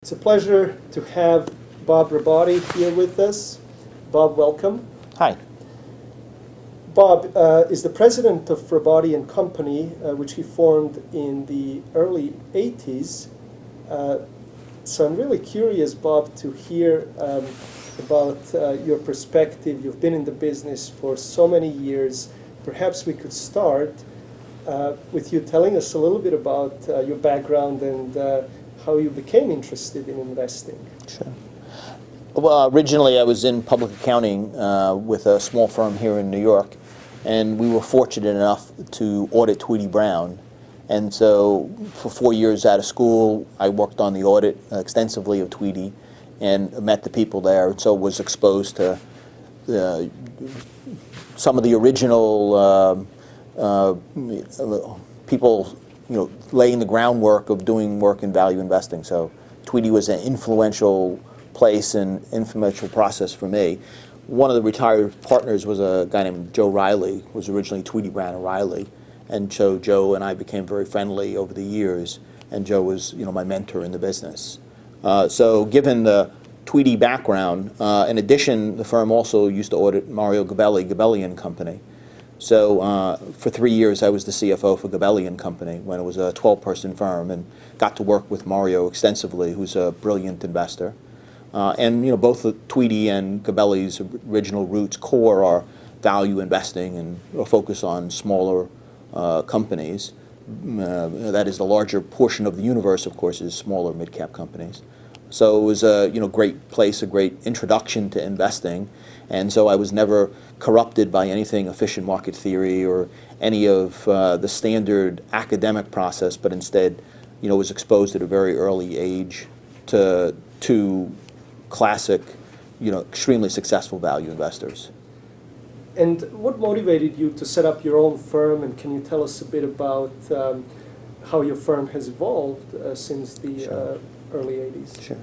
It's a pleasure to have Bob Robotti here with us. Bob, welcome. Hi. Bob is the president of Robotti and Company, which he formed in the early 80s. So I'm really curious, Bob, to hear about your perspective. You've been in the business for so many years. Perhaps we could start with you telling us a little bit about your background and how you became interested in investing. Sure. Well, originally I was in public accounting with a small firm here in New York, and we were fortunate enough to audit Tweedy Brown. And so for 4 years out of school, I worked on the audit extensively of Tweedy and met the people there, and so was exposed to some of the original people, laying the groundwork of doing work in value investing. So Tweedy was an influential place and influential process for me. One of the retired partners was a guy named Joe Riley, who was originally Tweedy Brown and Riley. And so Joe and I became very friendly over the years, and Joe was, my mentor in the business. So given the Tweedy background, in addition, the firm also used to audit Mario Gabelli and Company. So for 3 years, I was the CFO for Gabelli and Company when it was a 12-person firm, and got to work with Mario extensively, who's a brilliant investor. And both the Tweedy and Gabelli's original roots core are value investing and a focus on smaller companies. That is the larger portion of the universe, of course, is smaller mid-cap companies. So it was a great place, a great introduction to investing, and so I was never corrupted by anything efficient market theory or any of the standard academic process, but instead, was exposed at a very early age to classic, extremely successful value investors. And what motivated you to set up your own firm, and can you tell us a bit about how your firm has evolved since the Sure. Early 80s? Sure.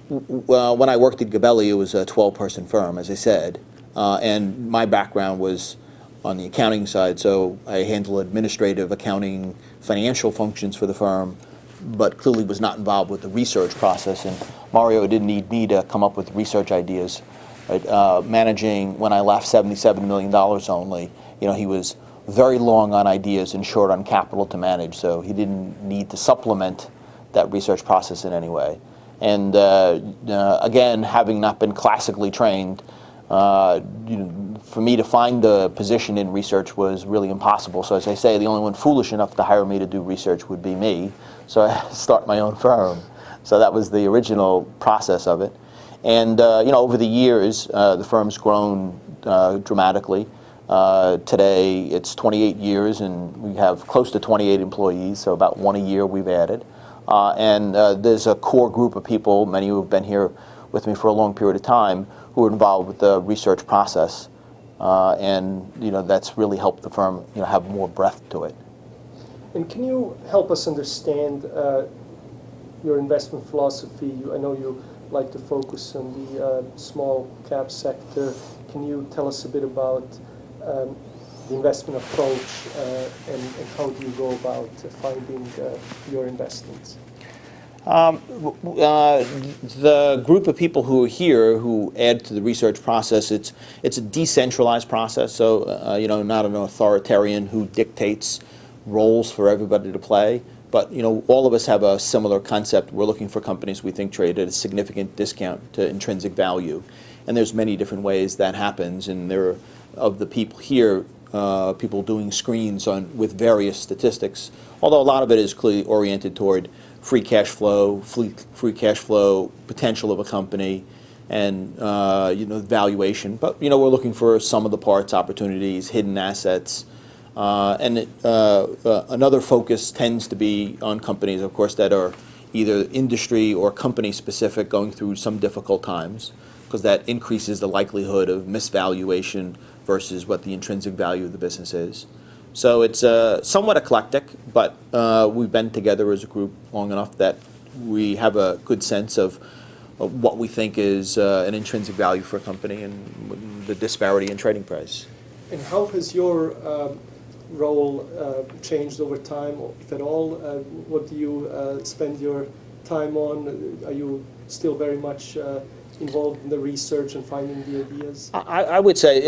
Well, when I worked at Gabelli, it was a 12-person firm, as I said, and my background was on the accounting side, so I handled administrative, accounting, financial functions for the firm, but clearly was not involved with the research process, and Mario didn't need me to come up with research ideas. Right? Managing, when I left, $77 million only, he was very long on ideas and short on capital to manage, so he didn't need to supplement that research process in any way. And again, having not been classically trained, for me to find a position in research was really impossible. So as I say, the only one foolish enough to hire me to do research would be me. So I had to start my own firm. So that was the original process of it. And over the years, the firm's grown dramatically. Today, it's 28 years, and we have close to 28 employees, so about one a year we've added. And there's a core group of people, many who have been here with me for a long period of time, who are involved with the research process. And that's really helped the firm have more breadth to it. And can you help us understand your investment philosophy? I know you like to focus on the small cap sector. Can you tell us a bit about the investment approach and how do you go about finding your investments? The group of people who are here who add to the research process, it's a decentralized process, so not an authoritarian who dictates roles for everybody to play. But all of us have a similar concept. We're looking for companies we think trade at a significant discount to intrinsic value, and there's many different ways that happens. And there are, of the people here, people doing screens with various statistics. Although a lot of it is clearly oriented toward free cash flow potential of a company, and valuation. But we're looking for sum of the parts opportunities, hidden assets. Another focus tends to be on companies, of course, that are either industry or company specific, going through some difficult times, because that increases the likelihood of misvaluation versus what the intrinsic value of the business is. So it's somewhat eclectic, but we've been together as a group long enough that we have a good sense of what we think is an intrinsic value for a company and the disparity in trading price. And how has your role changed over time, if at all? What do you spend your time on? Are you still very much involved in the research and finding the ideas? I would say,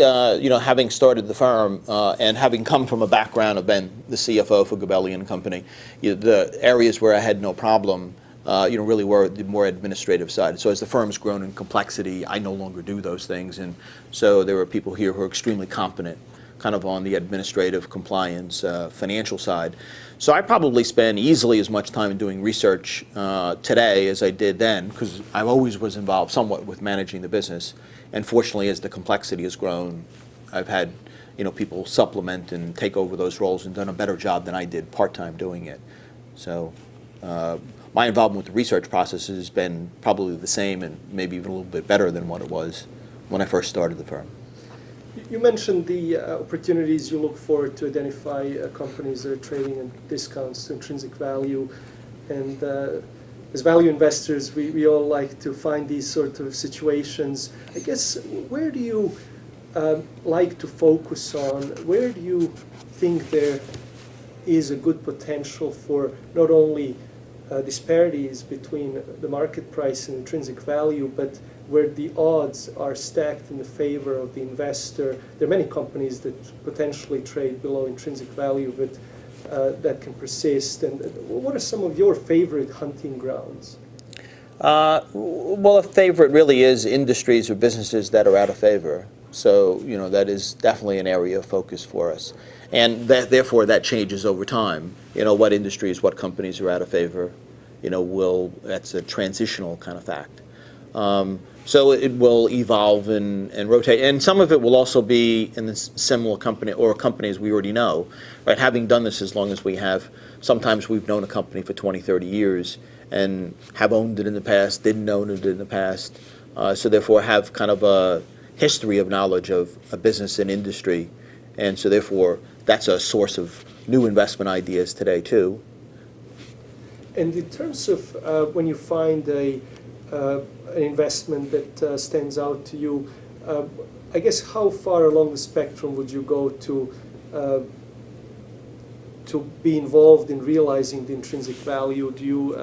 having started the firm and having come from a background of being the CFO for Gabelli and Company, the areas where I had no problem, really were the more administrative side. So as the firm's grown in complexity, I no longer do those things, and so there were people here who are extremely competent, kind of on the administrative compliance, financial side. So I probably spend easily as much time doing research today as I did then, because I always was involved somewhat with managing the business. And fortunately, as the complexity has grown, I've had people supplement and take over those roles and done a better job than I did part-time doing it. So my involvement with the research process has been probably the same and maybe even a little bit better than what it was when I first started the firm. You mentioned the opportunities you look for to identify companies that are trading at discounts to intrinsic value. And as value investors, we all like to find these sort of situations. I guess, where do you like to focus on? Where do you think there is a good potential for not only disparities between the market price and intrinsic value, but where the odds are stacked in the favor of the investor? There are many companies that potentially trade below intrinsic value, but that can persist. And what are some of your favorite hunting grounds? Well, a favorite really is industries or businesses that are out of favor. So, that is definitely an area of focus for us. And therefore, that changes over time. What industries, what companies are out of favor, that's a transitional kind of fact. So it will evolve and rotate. And some of it will also be in the similar company or companies we already know. Right? Having done this as long as we have, sometimes we've known a company for 20, 30 years and have owned it in the past, didn't own it in the past. So therefore have kind of a history of knowledge of a business and industry. And so therefore that's a source of new investment ideas today too. And in terms of when you find an investment that stands out to you, I guess how far along the spectrum would you go to be involved in realizing the intrinsic value? Do you,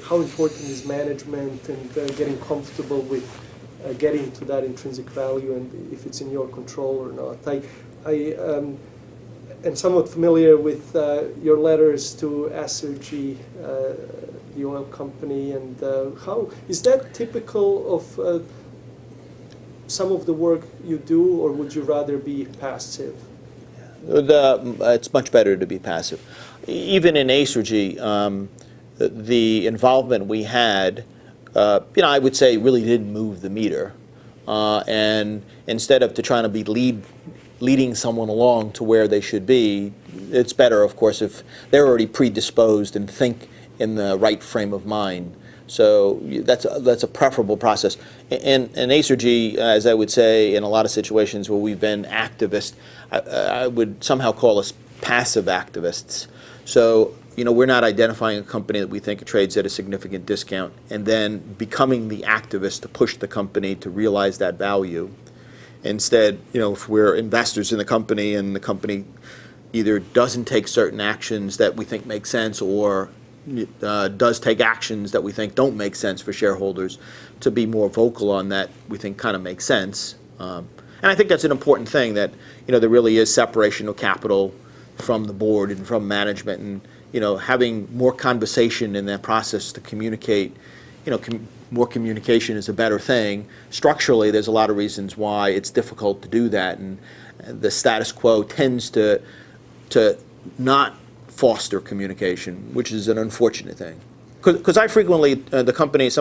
how important is management and getting comfortable with getting to that intrinsic value, and if it's in your control or not? I am somewhat familiar with your letters to Acergy, the oil company, and how is that typical of some of the work you do, or would you rather be passive? It's much better to be passive. Even in Acergy, the involvement we had, I would say really didn't move the meter. And instead of trying to be leading someone along to where they should be, it's better, of course, if they're already predisposed and think in the right frame of mind. So that's a preferable process. And Acergy, as I would say, in a lot of situations where we've been activists, I would somehow call us passive activists. So, we're not identifying a company that we think trades at a significant discount and then becoming the activist to push the company to realize that value. Instead, if we're investors in the company and the company either doesn't take certain actions that we think make sense or does take actions that we think don't make sense for shareholders, to be more vocal on that we think kind of makes sense. And I think that's an important thing, that there really is separation of capital from the board and from management, and having more conversation in that process to communicate. More communication is a better thing. Structurally, there's a lot of reasons why it's difficult to do that, and the status quo tends to not foster communication, which is an unfortunate thing. Because I frequently, some of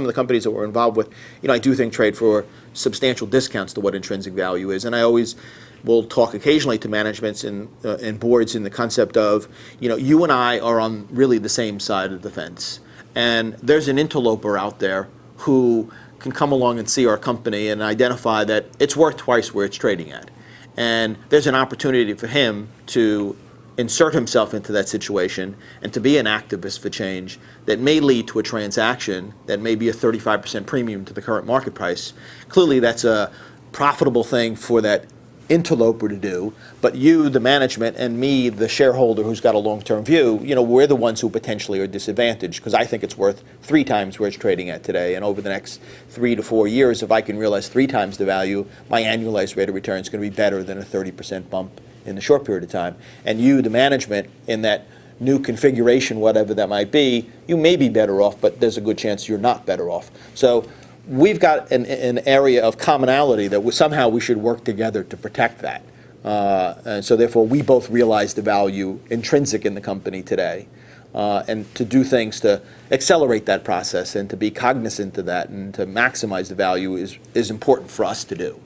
the companies that we're involved with, I do think trade for substantial discounts to what intrinsic value is, and I always will talk occasionally to managements and boards in the concept of, you and I are on really the same side of the fence, and there's an interloper out there who can come along and see our company and identify that it's worth twice where it's trading at, and there's an opportunity for him to insert himself into that situation and to be an activist for change that may lead to a transaction that may be a 35% premium to the current market price. Clearly, that's a profitable thing for that interloper to do, but you, the management, and me, the shareholder who's got a long-term view, we're the ones who potentially are disadvantaged, because I think it's worth 3 times where it's trading at today, and over the next 3 to 4 years, if I can realize 3 times the value, my annualized rate of return is going to be better than a 30% bump in the short period of time. And you, the management, in that new configuration, whatever that might be, you may be better off, but there's a good chance you're not better off. So we've got an area of commonality that somehow we should work together to protect that. And so therefore, we both realize the value intrinsic in the company today. And to do things to accelerate that process and to be cognizant of that and to maximize the value is important for us to do.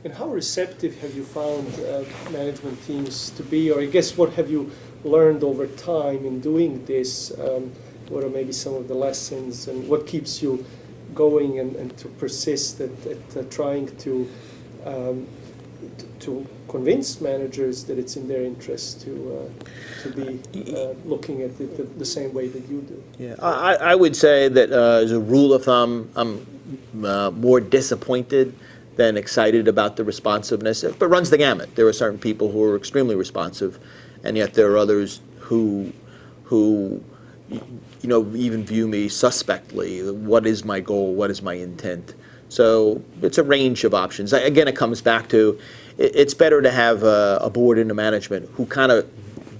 And how receptive have you found management teams to be, or I guess what have you learned over time in doing this? What are maybe some of the lessons, and what keeps you going and to persist at trying to convince managers that it's in their interest to be looking at it the same way that you do? Yeah, I would say that as a rule of thumb, I'm more disappointed than excited about the responsiveness. But runs the gamut. There are certain people who are extremely responsive, and yet there are others who even view me suspectly. What is my goal? What is my intent? So it's a range of options. Again, it comes back to it's better to have a board and a management who kind of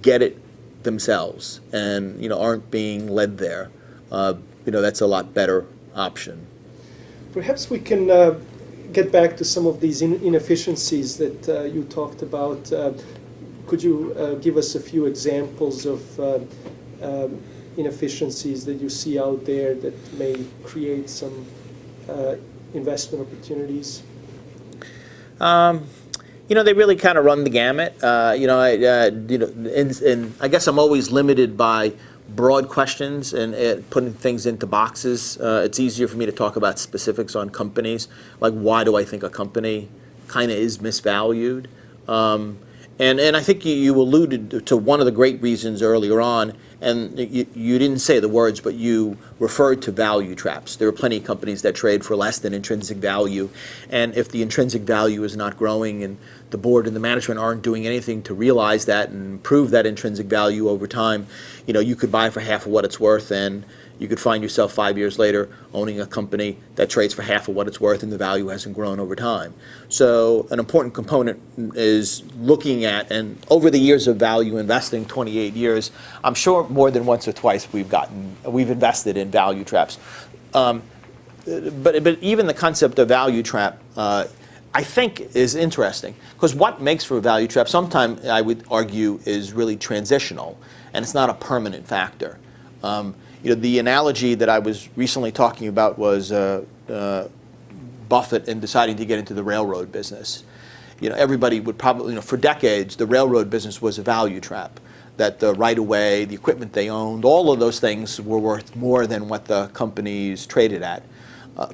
get it themselves and aren't being led there. That's a lot better option. Perhaps we can get back to some of these inefficiencies that you talked about. Could you give us a few examples of inefficiencies that you see out there that may create some investment opportunities? They really kind of run the gamut. And I guess I'm always limited by broad questions and putting things into boxes. It's easier for me to talk about specifics on companies, like why do I think a company kind of is misvalued. And I think you alluded to one of the great reasons earlier on, and you didn't say the words, but you referred to value traps. There are plenty of companies that trade for less than intrinsic value, and if the intrinsic value is not growing and the board and the management aren't doing anything to realize that and improve that intrinsic value over time, you could buy for half of what it's worth, and you could find yourself 5 years later owning a company that trades for half of what it's worth and the value hasn't grown over time. So an important component is looking at, and over the years of value investing, 28 years, I'm sure more than once or twice we've invested in value traps. But even the concept of value trap, I think is interesting, because what makes for a value trap sometimes I would argue is really transitional, and it's not a permanent factor. The analogy that I was recently talking about was Buffett and deciding to get into the railroad business. Everybody would probably, for decades, the railroad business was a value trap. That the right-of-way, the equipment they owned, all of those things were worth more than what the companies traded at.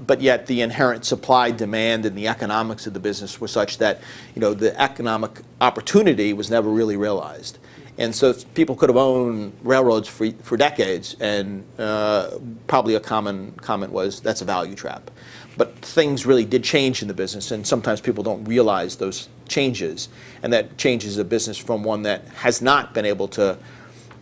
But yet the inherent supply, demand, and the economics of the business were such that the economic opportunity was never really realized. And so people could have owned railroads for decades, and probably a common comment was, that's a value trap. But things really did change in the business, and sometimes people don't realize those changes. And that changes a business from one that has not been able to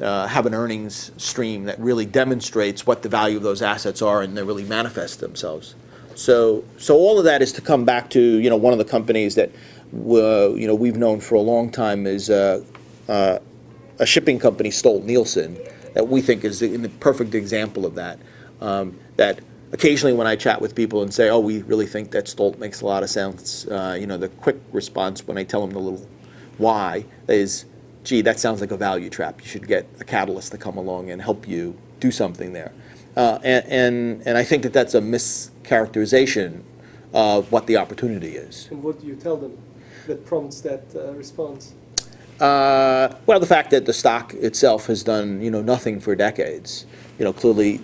have an earnings stream that really demonstrates what the value of those assets are and they really manifest themselves. So all of that is to come back to one of the companies that we've known for a long time is a shipping company, Stolt-Nielsen, that we think is the perfect example of that. That occasionally when I chat with people and say, oh, we really think that Stolt makes a lot of sense, the quick response when I tell them the little why is, gee, that sounds like a value trap. You should get a catalyst to come along and help you do something there. And I think that that's a mischaracterization of what the opportunity is. And what do you tell them that prompts that response? Well, the fact that the stock itself has done nothing for decades. Clearly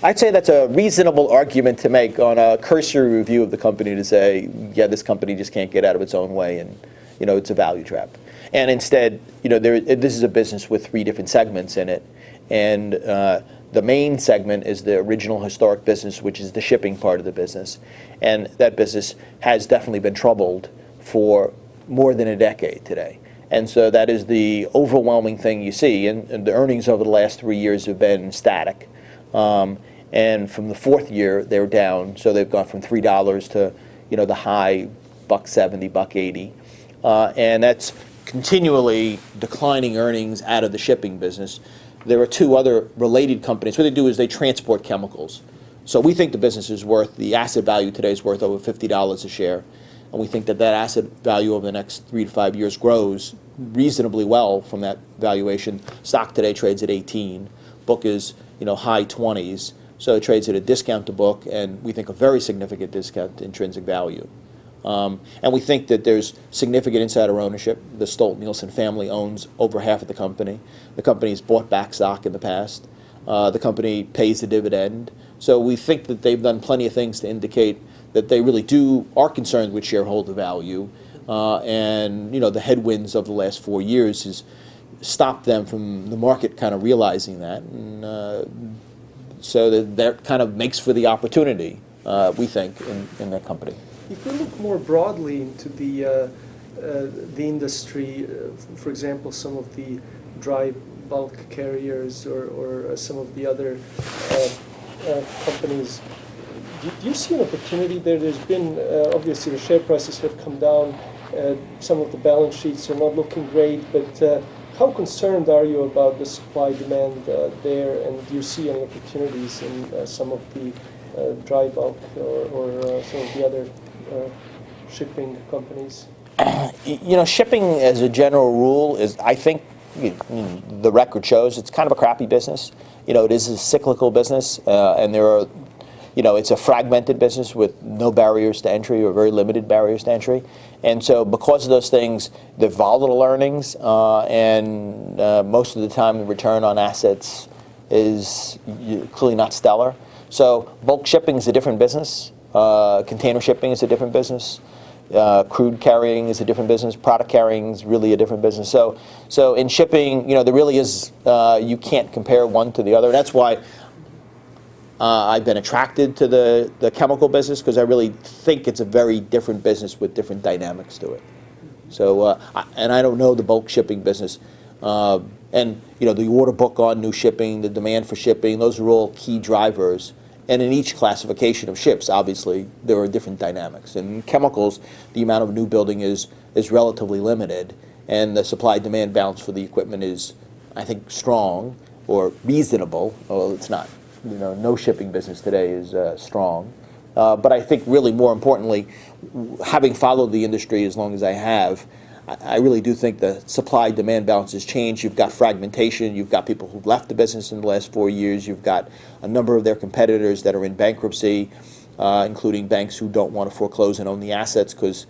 I'd say that's a reasonable argument to make on a cursory review of the company to say, yeah, this company just can't get out of its own way, and it's a value trap. And instead, this is a business with 3 different segments in it, and the main segment is the original historic business, which is the shipping part of the business, and that business has definitely been troubled for more than a decade today. And so that is the overwhelming thing you see. And the earnings over the last 3 years have been static. And from the fourth year, they're down. So they've gone from $3 to, the high $1.70, $1.80. And that's continually declining earnings out of the shipping business. There are two other related companies. What they do is they transport chemicals. So we think the business is worth, the asset value today is worth over $50 a share. And we think that that asset value over the next 3 to 5 years grows reasonably well from that valuation. Stock today trades at 18. Book is, high 20s. So it trades at a discount to book, and we think a very significant discount to intrinsic value. And we think that there's significant insider ownership. The Stolt-Nielsen family owns over half of the company. The company's bought back stock in the past. The company pays a dividend. So we think that they've done plenty of things to indicate that they really are concerned with shareholder value. And the headwinds of the last 4 years has stopped them from the market kind of realizing that. And so that kind of makes for the opportunity, we think, in that company. If we look more broadly into the industry, for example, some of the dry bulk carriers or some of the other companies, do you see an opportunity there? There's been, obviously, the share prices have come down. Some of the balance sheets are not looking great, but how concerned are you about the supply-demand there, and do you see any opportunities in some of the dry bulk or some of the other shipping companies? Shipping as a general rule is, I think, the record shows it's kind of a crappy business. It is a cyclical business, and there are, it's a fragmented business with no barriers to entry or very limited barriers to entry. And so because of those things, they're volatile earnings, and most of the time the return on assets is clearly not stellar. So bulk shipping is a different business. Container shipping is a different business. Crude carrying is a different business. Product carrying is really a different business. So in shipping, there really is, you can't compare one to the other. That's why I've been attracted to the chemical business, because I really think it's a very different business with different dynamics to it. So, and I don't know the bulk shipping business. And, the order book on new shipping, the demand for shipping, those are all key drivers. And in each classification of ships, obviously, there are different dynamics. In chemicals, the amount of new building is relatively limited, and the supply-demand balance for the equipment is, I think, strong or reasonable. Well, it's not. No shipping business today is strong. But I think really more importantly, having followed the industry as long as I have, I really do think the supply-demand balance has changed. You've got fragmentation. You've got people who've left the business in the last 4 years. You've got a number of their competitors that are in bankruptcy, including banks who don't want to foreclose and own the assets because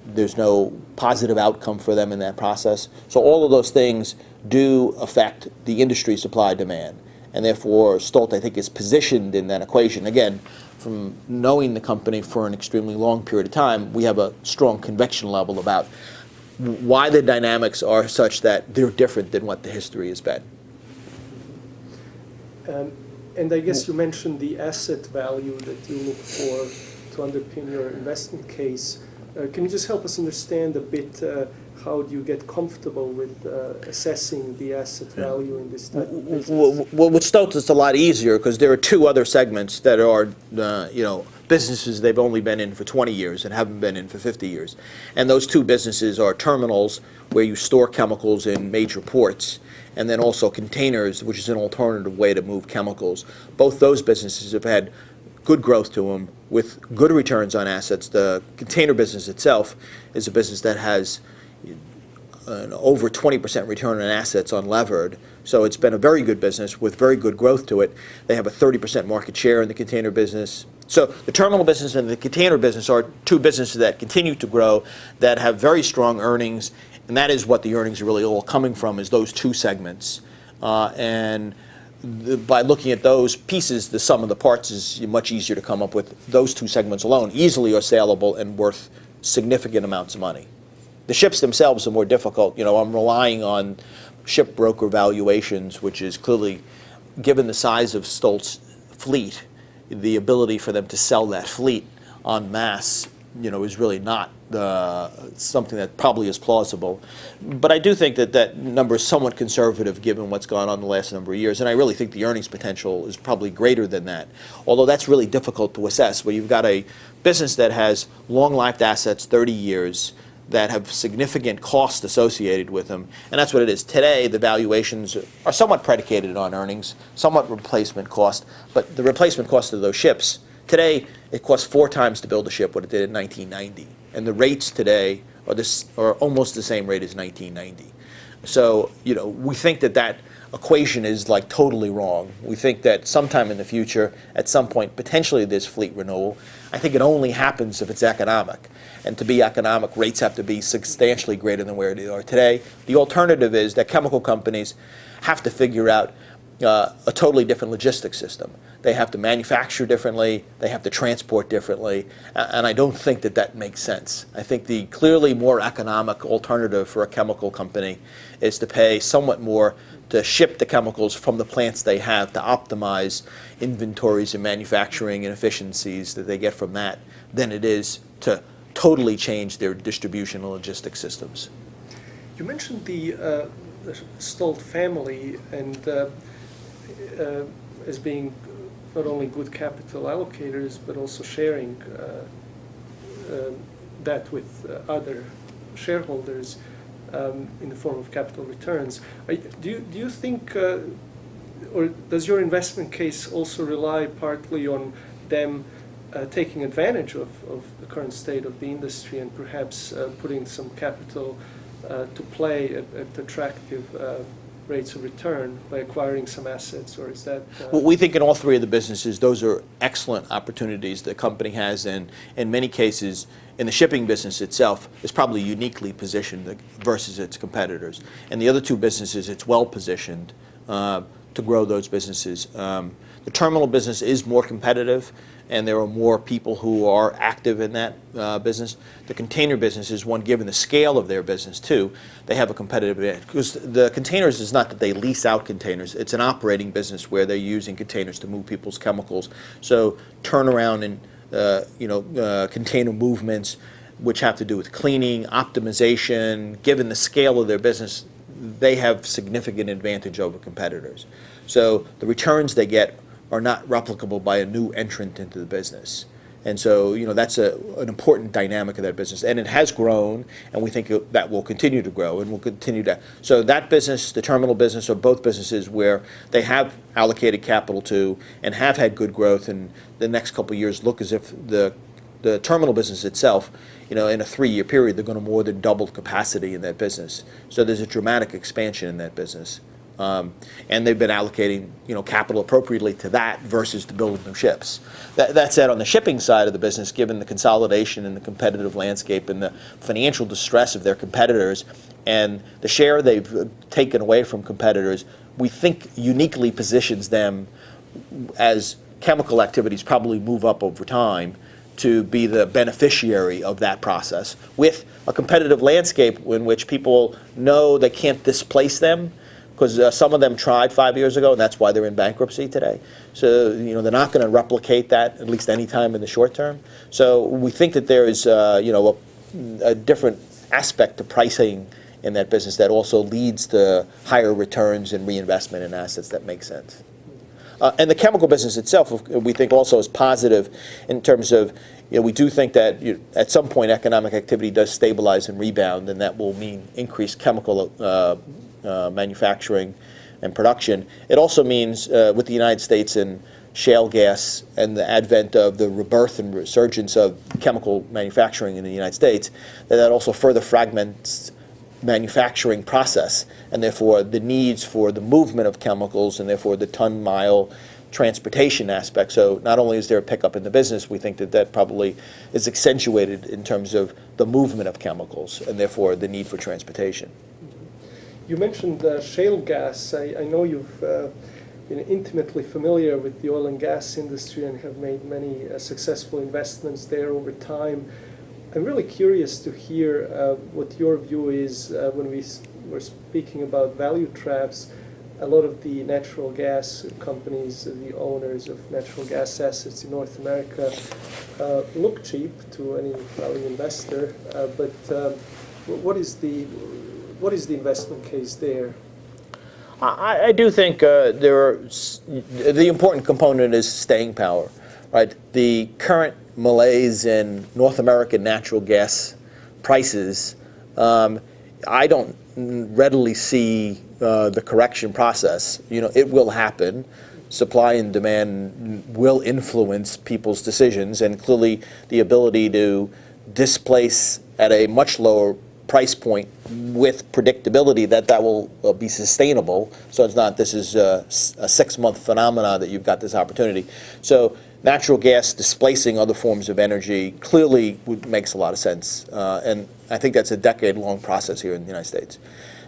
there's no positive outcome for them in that process. So all of those things do affect the industry supply-demand. And therefore, Stolt, I think, is positioned in that equation. Again, from knowing the company for an extremely long period of time, we have a strong conviction level about why the dynamics are such that they're different than what the history has been. And I guess you mentioned the asset value that you look for to underpin your investment case. Can you just help us understand a bit how do you get comfortable with assessing the asset value in this type of business? Well, with Stolt, it's a lot easier because there are two other segments that are, businesses they've only been in for 20 years and haven't been in for 50 years. And those two businesses are terminals, where you store chemicals in major ports, and then also containers, which is an alternative way to move chemicals. Both those businesses have had good growth to them with good returns on assets. The container business itself is a business that has an over 20% return on assets unlevered. So it's been a very good business with very good growth to it. They have a 30% market share in the container business. So the terminal business and the container business are two businesses that continue to grow, that have very strong earnings, and that is what the earnings are really all coming from, is those two segments. By looking at those pieces, the sum of the parts is much easier to come up with. Those two segments alone easily are saleable and worth significant amounts of money. The ships themselves are more difficult. I'm relying on ship broker valuations, which is clearly, given the size of Stolt's fleet, the ability for them to sell that fleet en masse, is really not something that probably is plausible. But I do think that that number is somewhat conservative given what's gone on the last number of years, and I really think the earnings potential is probably greater than that, although that's really difficult to assess. Where you've got a business that has long-lived assets, 30 years, that have significant cost associated with them, and that's what it is. Today, the valuations are somewhat predicated on earnings, somewhat replacement cost, but the replacement cost of those ships, today, it costs 4 times to build a ship what it did in 1990. And the rates today are almost the same rate as 1990. So, we think that that equation is like totally wrong. We think that sometime in the future, at some point, potentially there's fleet renewal. I think it only happens if it's economic. And to be economic, rates have to be substantially greater than where they are today. The alternative is that chemical companies have to figure out a totally different logistics system. They have to manufacture differently, they have to transport differently, and I don't think that that makes sense. I think the clearly more economic alternative for a chemical company is to pay somewhat more to ship the chemicals from the plants they have to optimize inventories and manufacturing and efficiencies that they get from that than it is to totally change their distribution and logistics systems. You mentioned the Stolt family and as being not only good capital allocators, but also sharing that with other shareholders in the form of capital returns. Do you think, or does your investment case also rely partly on them taking advantage of the current state of the industry and perhaps putting some capital to play at attractive rates of return by acquiring some assets, or is that? Well, we think in all 3 of the businesses, those are excellent opportunities the company has, and in many cases, in the shipping business itself, is probably uniquely positioned versus its competitors. And the other 2 businesses, it's well positioned to grow those businesses. The terminal business is more competitive, and there are more people who are active in that business. The container business is one, given the scale of their business too, they have a competitive advantage. Because the containers is not that they lease out containers, it's an operating business where they're using containers to move people's chemicals. So turnaround and container movements, which have to do with cleaning, optimization, given the scale of their business, they have significant advantage over competitors. So the returns they get are not replicable by a new entrant into the business. And so, that's an important dynamic of that business. And it has grown, and we think that will continue to grow and will continue to. So that business, the terminal business, are both businesses where they have allocated capital to and have had good growth, and the next couple of years look as if the terminal business itself, in a 3-year period, they're going to more than double capacity in that business. So there's a dramatic expansion in that business. And they've been allocating, capital appropriately to that versus to building new ships. That said, on the shipping side of the business, given the consolidation and the competitive landscape and the financial distress of their competitors and the share they've taken away from competitors, we think uniquely positions them as chemical activities probably move up over time to be the beneficiary of that process with a competitive landscape in which people know they can't displace them, because some of them tried 5 years ago, and that's why they're in bankruptcy today. So, they're not going to replicate that, at least any time in the short term. So we think that there is, a different aspect to pricing in that business that also leads to higher returns and reinvestment in assets that make sense. And the chemical business itself, we think also is positive in terms of, we do think that at some point economic activity does stabilize and rebound, and that will mean increased chemical manufacturing and production. It also means with the United States and shale gas and the advent of the rebirth and resurgence of chemical manufacturing in the United States, that also further fragments manufacturing process, and therefore the needs for the movement of chemicals and therefore the ton-mile transportation aspect. So not only is there a pickup in the business, we think that that probably is accentuated in terms of the movement of chemicals and therefore the need for transportation. You mentioned shale gas. I know you've been intimately familiar with the oil and gas industry and have made many successful investments there over time. I'm really curious to hear what your view is when we were speaking about value traps. a lot of the natural gas companies, the owners of natural gas assets in North America, look cheap to any value investor. But what is the investment case there? I do think the important component is staying power, right? The current malaise in North American natural gas prices, I don't readily see the correction process. It will happen. Supply and demand will influence people's decisions, and clearly the ability to displace at a much lower price point with predictability that will be sustainable. So it's not this is a 6-month phenomena that you've got this opportunity. So natural gas displacing other forms of energy clearly makes a lot of sense, and I think that's a decade-long process here in the United States.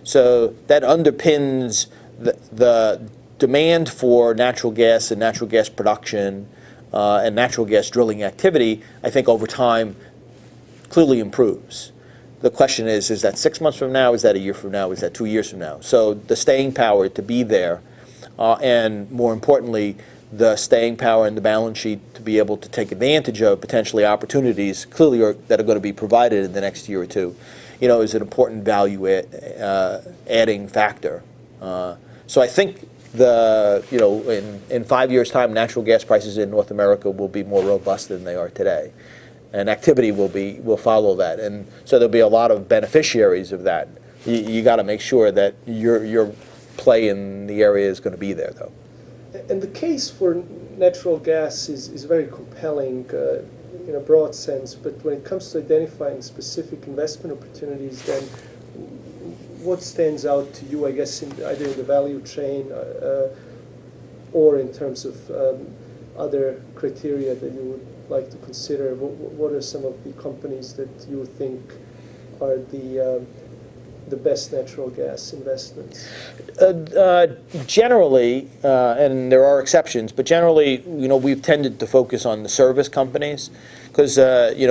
So that underpins the demand for natural gas and natural gas production and natural gas drilling activity, I think over time clearly improves. The question is that 6 months from now, is that a year from now, is that 2 years from now? So the staying power to be there, and more importantly, the staying power and the balance sheet to be able to take advantage of potentially opportunities clearly that are going to be provided in the next year or two, is an important value adding factor. So I think in 5 years' time, natural gas prices in North America will be more robust than they are today, and activity will follow that, and so there'll be a lot of beneficiaries of that. You got to make sure that your play in the area is going to be there, though. And the case for natural gas is very compelling in a broad sense, but when it comes to identifying specific investment opportunities, then what stands out to you, I guess, either in the value chain or in terms of other criteria that you would like to consider? What are some of the companies that you think are the best natural gas investments? Generally, and there are exceptions, but generally, we've tended to focus on the service companies because,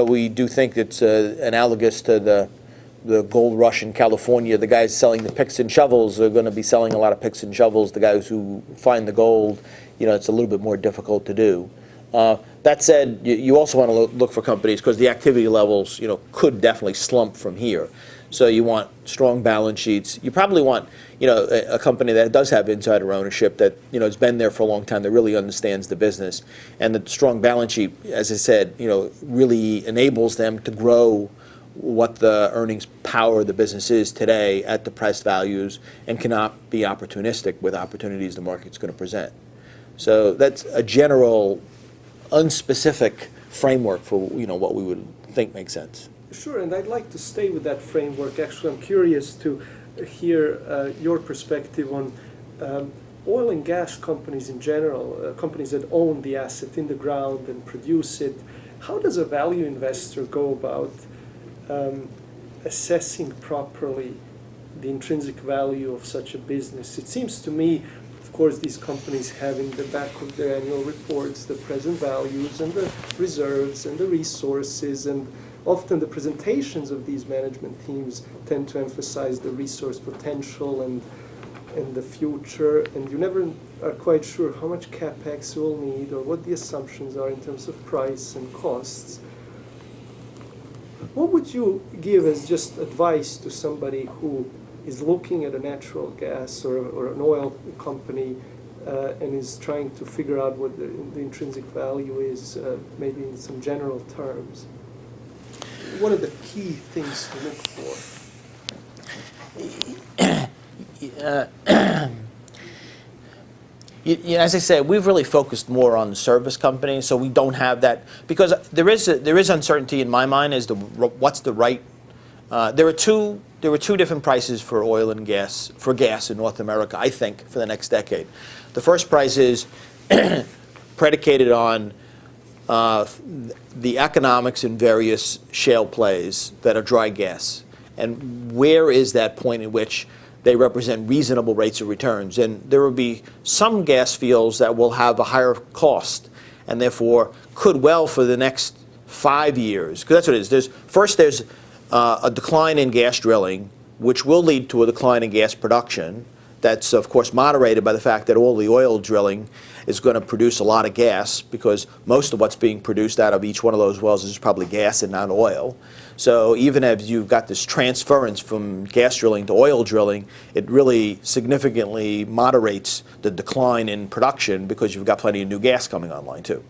we do think it's analogous to the gold rush in California. The guys selling the picks and shovels are going to be selling a lot of picks and shovels. The guys who find the gold, it's a little bit more difficult to do. That said, you also want to look for companies because the activity levels, could definitely slump from here. So you want strong balance sheets. You probably want, a company that does have insider ownership that, has been there for a long time, that really understands the business. And the strong balance sheet, as I said, really enables them to grow what the earnings power of the business is today at the price values and cannot be opportunistic with opportunities the market's going to present. So that's a general, unspecific framework for, what we would think makes sense. Sure, and I'd like to stay with that framework. Actually, I'm curious to hear your perspective on oil and gas companies in general, companies that own the asset in the ground and produce it. How does a value investor go about assessing properly the intrinsic value of such a business? It seems to me, of course, these companies have in the back of their annual reports the present values and the reserves and the resources, and often the presentations of these management teams tend to emphasize the resource potential and the future, and you never are quite sure how much capex you will need or what the assumptions are in terms of price and costs. What would you give as just advice to somebody who is looking at a natural gas or an oil company and is trying to figure out what the intrinsic value is, maybe in some general terms? What are the key things to look for? As I said, we've really focused more on the service companies, so we don't have that, because there is uncertainty in my mind as to what's the right. There were two different prices for oil and gas, for gas in North America, I think, for the next decade. The first price is predicated on the economics in various shale plays that are dry gas, and where is that point in which they represent reasonable rates of returns. And there will be some gas fields that will have a higher cost and therefore could well for the next 5 years, because that's what it is. There's a decline in gas drilling, which will lead to a decline in gas production. That's, of course, moderated by the fact that all the oil drilling is going to produce a lot of gas, because most of what's being produced out of each one of those wells is probably gas and not oil. So even if you've got this transference from gas drilling to oil drilling, it really significantly moderates the decline in production, because you've got plenty of new gas coming online too.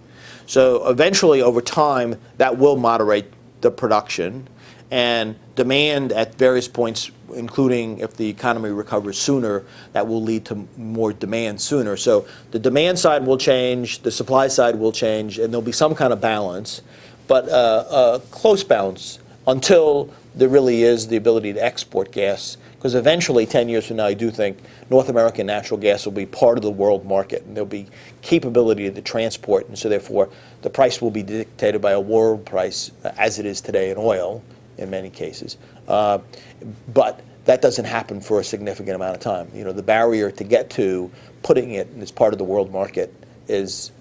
So eventually, over time, that will moderate the production, and demand at various points, including if the economy recovers sooner, that will lead to more demand sooner. So the demand side will change, the supply side will change, and there'll be some kind of balance, but a close balance until there really is the ability to export gas. Because eventually, 10 years from now, I do think North American natural gas will be part of the world market, and there'll be capability to transport, and so therefore the price will be dictated by a world price, as it is today in oil in many cases. But that doesn't happen for a significant amount of time. You know, the barrier to get to putting it as part of the world market is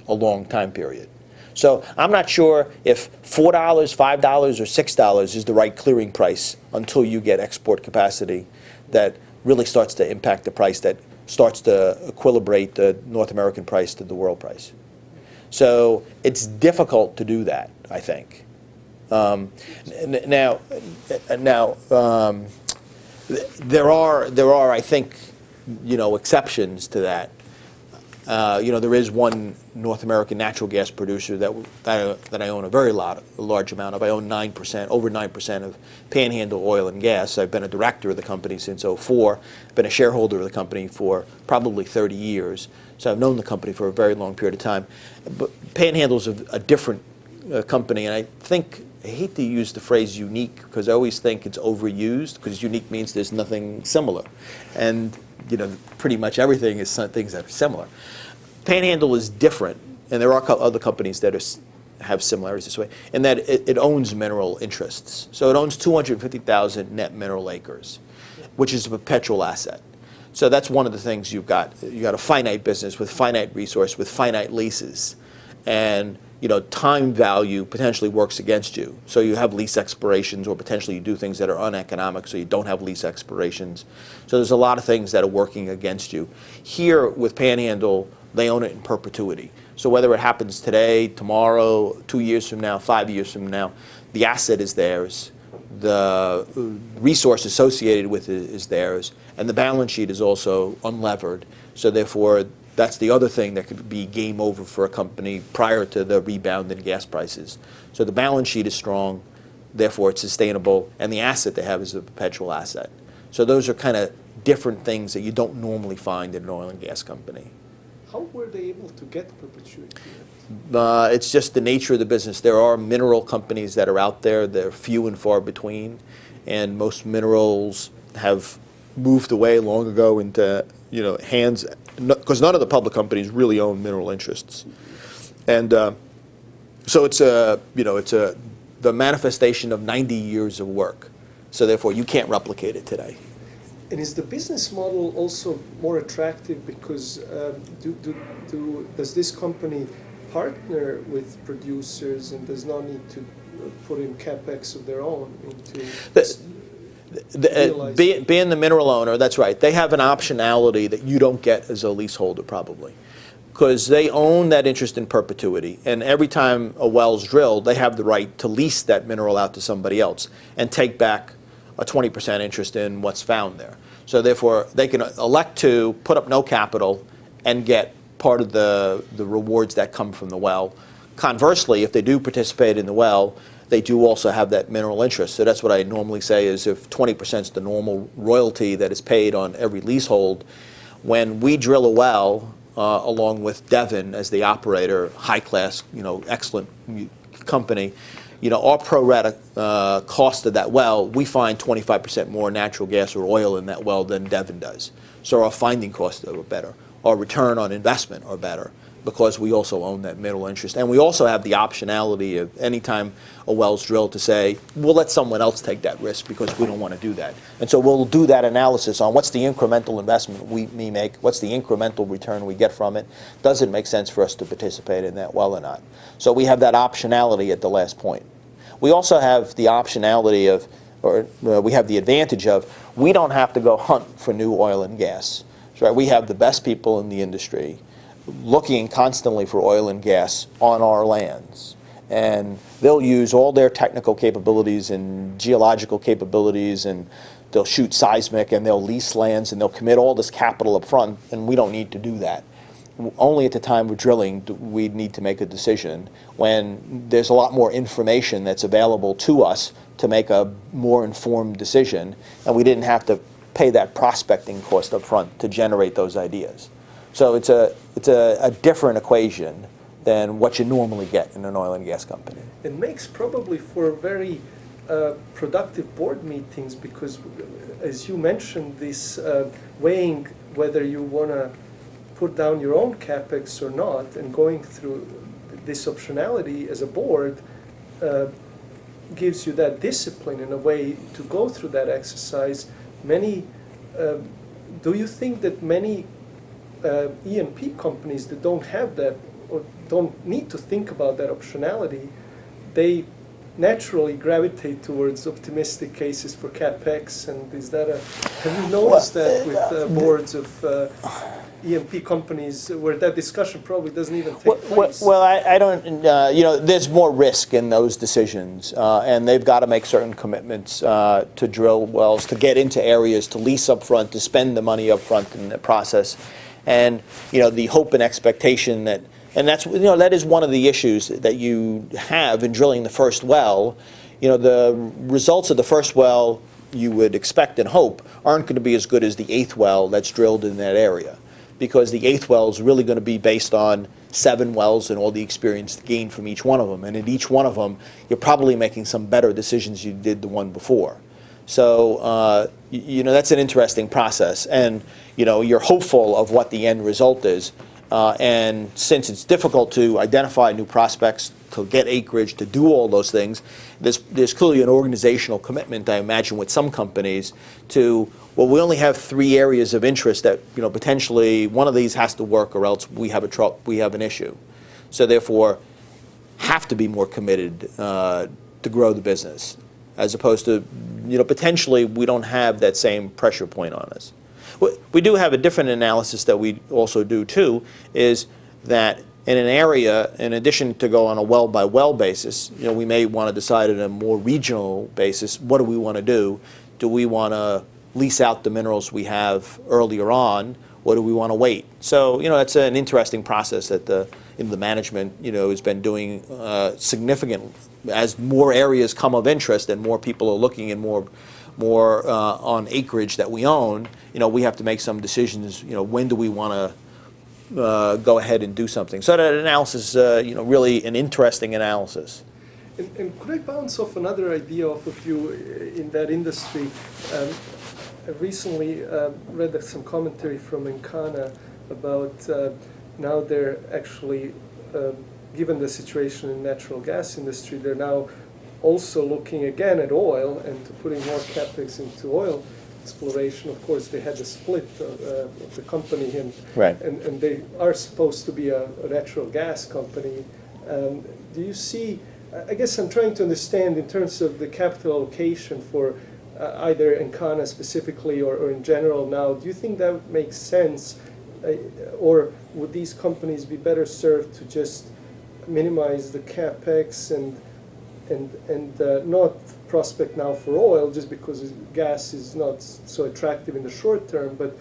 a long time period. So I'm not sure if $4, $5, or $6 is the right clearing price until you get export capacity that really starts to impact the price, that starts to equilibrate the North American price to the world price. So it's difficult to do that, I think. Now, there are, I think, exceptions to that. There is one North American natural gas producer that I own a large amount of. I own 9%, over 9% of Panhandle Oil and Gas. I've been a director of the company since '04. Been a shareholder of the company for probably 30 years. So I've known the company for a very long period of time. But Panhandle's a different company, and I hate to use the phrase unique, because I always think it's overused, because unique means there's nothing similar. And pretty much everything is things that are similar. Panhandle is different, and there are other companies that have similarities this way, in that it owns mineral interests. So it owns 250,000 net mineral acres, which is a perpetual asset. So that's one of the things you've got. You've got a finite business with finite resource, with finite leases. And time value potentially works against you. So you have lease expirations, or potentially you do things that are uneconomic, so you don't have lease expirations. So there's a lot of things that are working against you. Here with Panhandle, they own it in perpetuity. So whether it happens today, tomorrow, 2 years from now, 5 years from now, the asset is theirs, the resource associated with it is theirs, and the balance sheet is also unlevered. So therefore, that's the other thing that could be game over for a company prior to the rebound in gas prices. So the balance sheet is strong, therefore it's sustainable, and the asset they have is a perpetual asset. So those are kind of different things that you don't normally find in an oil and gas company. How were they able to get perpetuity? It's just the nature of the business. There are mineral companies that are out there. They're few and far between, and most minerals have moved away long ago into hands, because none of the public companies really own mineral interests, and so it's the manifestation of 90 years of work. So therefore, you can't replicate it today. And is the business model also more attractive because does this company partner with producers and does not need to put in capex of their own into being the mineral owner? That's right. They have an optionality that you don't get as a leaseholder, probably, because they own that interest in perpetuity. And every time a well's drilled, they have the right to lease that mineral out to somebody else and take back a 20% interest in what's found there. So therefore, they can elect to put up no capital and get part of the rewards that come from the well. Conversely, if they do participate in the well, they do also have that mineral interest. So that's what I normally say is, if 20% is the normal royalty that is paid on every leasehold, when we drill a well, along with Devon as the operator, high-class, excellent company, our pro rata cost of that well, we find 25% more natural gas or oil in that well than Devon does. So our finding costs are better. Our return on investment are better, because we also own that mineral interest. And we also have the optionality of any time a well's drilled to say, we'll let someone else take that risk because we don't want to do that. And so we'll do that analysis on what's the incremental investment we make, what's the incremental return we get from it. Does it make sense for us to participate in that well or not? So we have that optionality at the last point. We also have the optionality of or we have the advantage of, we don't have to go hunt for new oil and gas. Right? We have the best people in the industry looking constantly for oil and gas on our lands. And they'll use all their technical capabilities and geological capabilities, and they'll shoot seismic, and they'll lease lands, and they'll commit all this capital up front, and we don't need to do that. Only at the time of drilling do we need to make a decision, when there's a lot more information that's available to us to make a more informed decision, and we didn't have to pay that prospecting cost up front to generate those ideas. So it's a different equation than what you normally get in an oil and gas company. It makes probably for very productive board meetings, because as you mentioned, this weighing whether you want to put down your own capex or not, and going through this optionality as a board gives you that discipline in a way to go through that exercise. Do you think that many E&P companies that don't have that or don't need to think about that optionality, they naturally gravitate towards optimistic cases for capex? And is that have you noticed that with boards of E&P companies where that discussion probably doesn't even take place? Well, I don't, there's more risk in those decisions, and they've got to make certain commitments to drill wells, to get into areas, to lease up front, to spend the money up front in the process. And, the hope and expectation that, and that's, that is one of the issues that you have in drilling the first well. The results of the first well, you would expect and hope, aren't going to be as good as the 8th well that's drilled in that area, because the 8th well is really going to be based on 7 wells and all the experience gained from each one of them. And in each one of them, you're probably making some better decisions you did the one before. So, that's an interesting process. And, you're hopeful of what the end result is. And since it's difficult to identify new prospects, to get acreage, to do all those things, there's clearly an organizational commitment, I imagine, with some companies to, well, we only have 3 areas of interest that, potentially one of these has to work, or else we have an issue. So therefore, have to be more committed to grow the business, as opposed to, potentially we don't have that same pressure point on us. We do have a different analysis that we also do too, is that in an area, in addition to go on a well-by-well basis, we may want to decide on a more regional basis, what do we want to do? Do we want to lease out the minerals we have earlier on, or do we want to wait? So, that's an interesting process that the management, has been doing significant, as more areas come of interest and more people are looking and more on acreage that we own, we have to make some decisions, when do we want to go ahead and do something. So that analysis, really an interesting analysis. And could I bounce off another idea off of you in that industry? I recently read some commentary from Encana about now they're actually, given the situation in the natural gas industry, they're now also looking again at oil and to putting more capex into oil exploration. Of course, they had the split of the company, and, right. and they are supposed to be a natural gas company. Do you see, I guess I'm trying to understand in terms of the capital allocation for either Encana specifically or in general now, do you think that makes sense? Or would these companies be better served to just minimize the capex and not prospect now for oil just because gas is not so attractive in the short term? But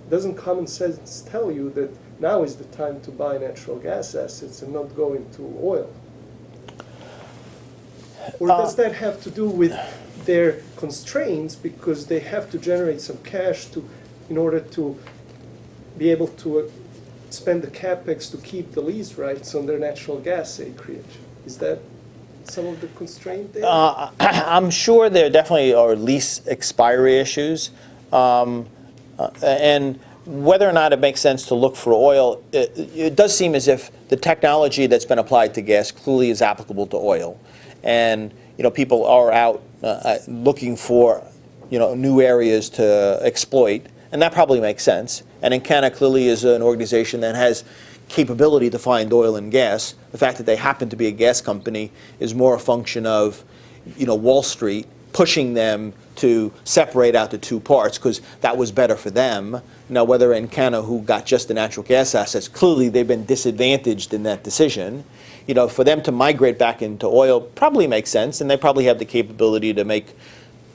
doesn't common sense tell you that now is the time to buy natural gas assets and not go into oil? Or does that have to do with their constraints, because they have to generate some cash in order to be able to spend the capex to keep the lease rights on their natural gas acreage? Is that some of the constraint there? I'm sure there definitely are lease expiry issues. And whether or not it makes sense to look for oil, it does seem as if the technology that's been applied to gas clearly is applicable to oil. And people are out looking for new areas to exploit, and that probably makes sense. And Encana clearly is an organization that has capability to find oil and gas. The fact that they happen to be a gas company is more a function of Wall Street pushing them to separate out the two parts because that was better for them. Now, whether in Canada, who got just the natural gas assets, clearly they've been disadvantaged in that decision. For them to migrate back into oil probably makes sense, and they probably have the capability to make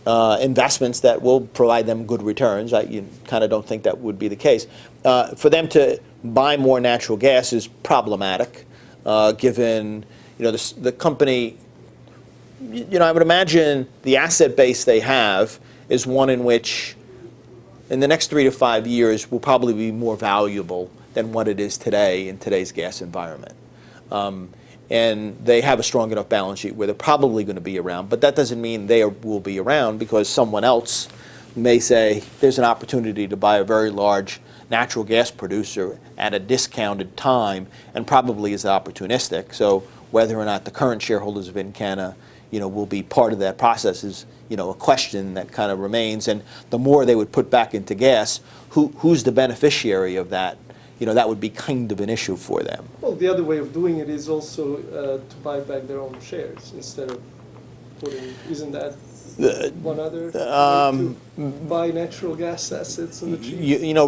investments that will provide them good returns. You kind of don't think that would be the case. For them to buy more natural gas is problematic, given the company. I would imagine the asset base they have is one in which, in the next 3 to 5 years, will probably be more valuable than what it is today in today's gas environment. And they have a strong enough balance sheet where they're probably going to be around, but that doesn't mean they will be around because someone else may say there's an opportunity to buy a very large natural gas producer at a discounted time and probably is opportunistic. So whether or not the current shareholders of Encana will be part of that process is a question that kind of remains. And the more they would put back into gas, who's the beneficiary of that? That would be kind of an issue for them. Well, the other way of doing it is also to buy back their own shares instead of putting. Isn't that one other way to buy natural gas assets in the cheap?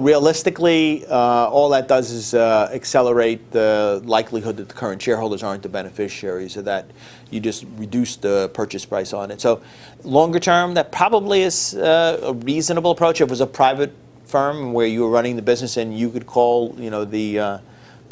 Realistically, all that does is accelerate the likelihood that the current shareholders aren't the beneficiaries of that. You just reduce the purchase price on it. So longer term, that probably is a reasonable approach. If it was a private firm where you were running the business and you could call the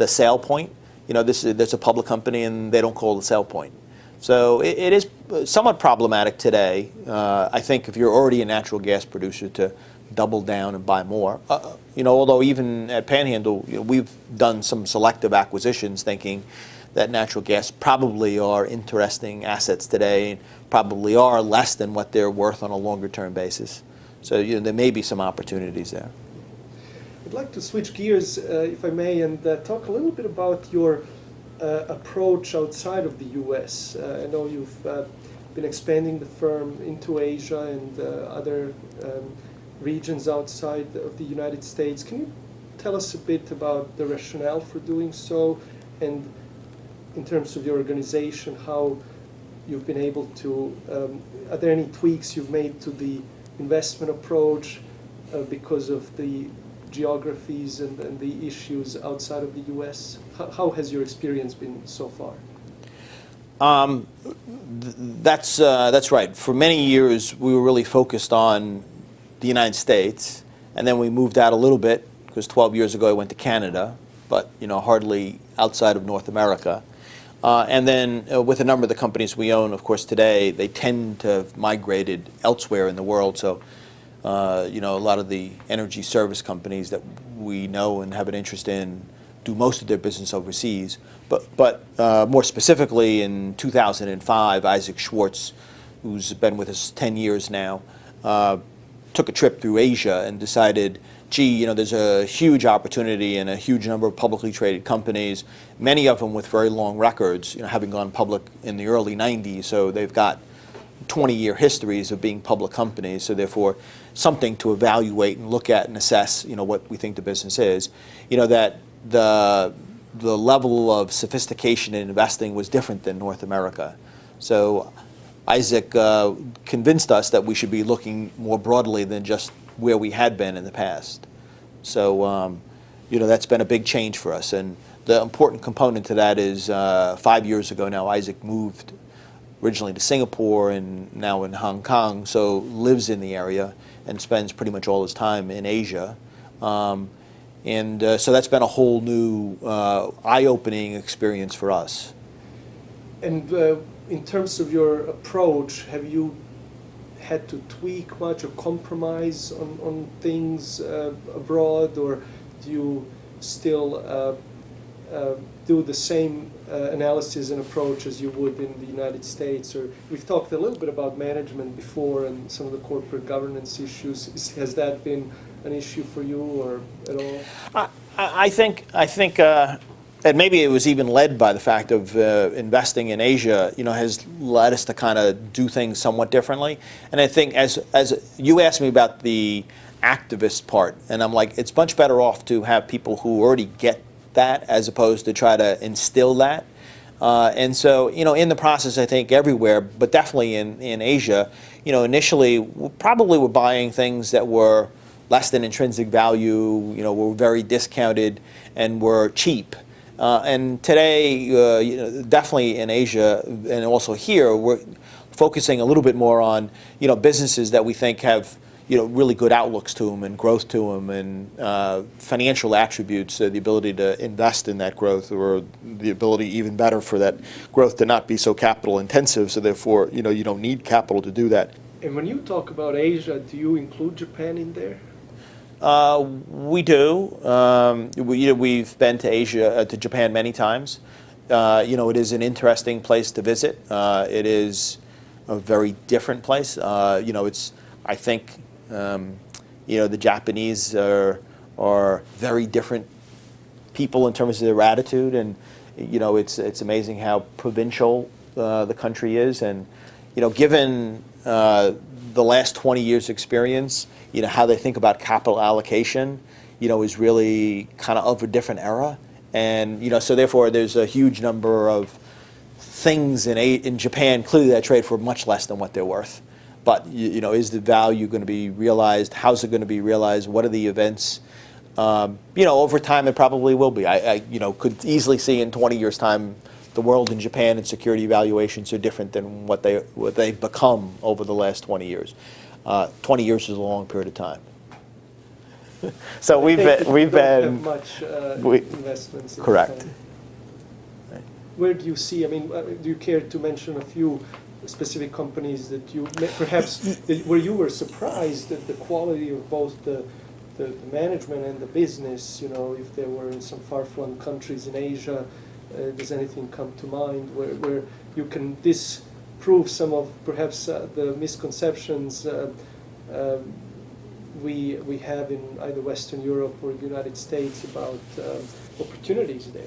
sale point. There's a public company and they don't call the sale point. So it is somewhat problematic today. I think if you're already a natural gas producer to double down and buy more. Although even at Panhandle, we've done some selective acquisitions thinking that natural gas probably are interesting assets today and probably are less than what they're worth on a longer term basis. So there may be some opportunities there. I'd like to switch gears, if I may, and talk a little bit about your approach outside of the U.S. I know you've been expanding the firm into Asia and other regions outside of the United States. Can you tell us a bit about the rationale for doing so, and in terms of your organization, how you've been able to, are there any tweaks you've made to the investment approach because of the geographies and the issues outside of the U.S.? How has your experience been so far? That's right. For many years, we were really focused on the United States, and then we moved out a little bit because 12 years ago I went to Canada, but hardly outside of North America. And then with a number of the companies we own, of course, today, they tend to have migrated elsewhere in the world. So, a lot of the energy service companies that we know and have an interest in do most of their business overseas. But more specifically, in 2005, Isaac Schwartz, who's been with us 10 years now, took a trip through Asia and decided, gee, there's a huge opportunity in a huge number of publicly traded companies, many of them with very long records, having gone public in the early 90s, so they've got 20-year histories of being public companies, so therefore something to evaluate and look at and assess, what we think the business is. That the level of sophistication in investing was different than North America. So Isaac convinced us that we should be looking more broadly than just where we had been in the past. So, that's been a big change for us. And the important component to that is 5 years ago now, Isaac moved originally to Singapore and now in Hong Kong, so lives in the area and spends pretty much all his time in Asia. So that's been a whole new eye-opening experience for us. And in terms of your approach, have you had to tweak much or compromise on things abroad, or do you still do the same analysis and approach as you would in the United States? Or we've talked a little bit about management before and some of the corporate governance issues. Has that been an issue for you or at all? I think, and maybe it was even led by the fact of investing in Asia, has led us to kind of do things somewhat differently. And I think as you asked me about the activist part, and I'm like, it's much better off to have people who already get that as opposed to try to instill that. And so, in the process, I think everywhere, but definitely in Asia, initially probably were buying things that were less than intrinsic value, were very discounted and were cheap. And today, definitely in Asia and also here, we're focusing a little bit more on, businesses that we think have, really good outlooks to them and growth to them and financial attributes, the ability to invest in that growth, or the ability even better for that growth to not be so capital intensive, so therefore, you don't need capital to do that. And when you talk about Asia, do you include Japan in there? We do. We've been to Asia, to Japan many times. It is an interesting place to visit. It is a very different place. It's, I think, the Japanese are very different people in terms of their attitude, and it's amazing how provincial the country is, and given the last 20 years experience, how they think about capital allocation, is really kind of a different era, and so therefore there's a huge number of things in Japan clearly that trade for much less than what they're worth. But is the value going to be realized? How's it going to be realized? What are the events? Over time it probably will be. I could easily see in 20 years' time the world in Japan and security valuations are different than what they've become over the last 20 years. 20 years is a long period of time. So we've been have much investments. In correct. Japan. Where do you see? I mean, do you care to mention a few specific companies that you perhaps where you were surprised at the quality of both the management and the business? If they were in some far-flung countries in Asia, does anything come to mind where you can disprove some of perhaps the misconceptions we have in either Western Europe or the United States about opportunities there?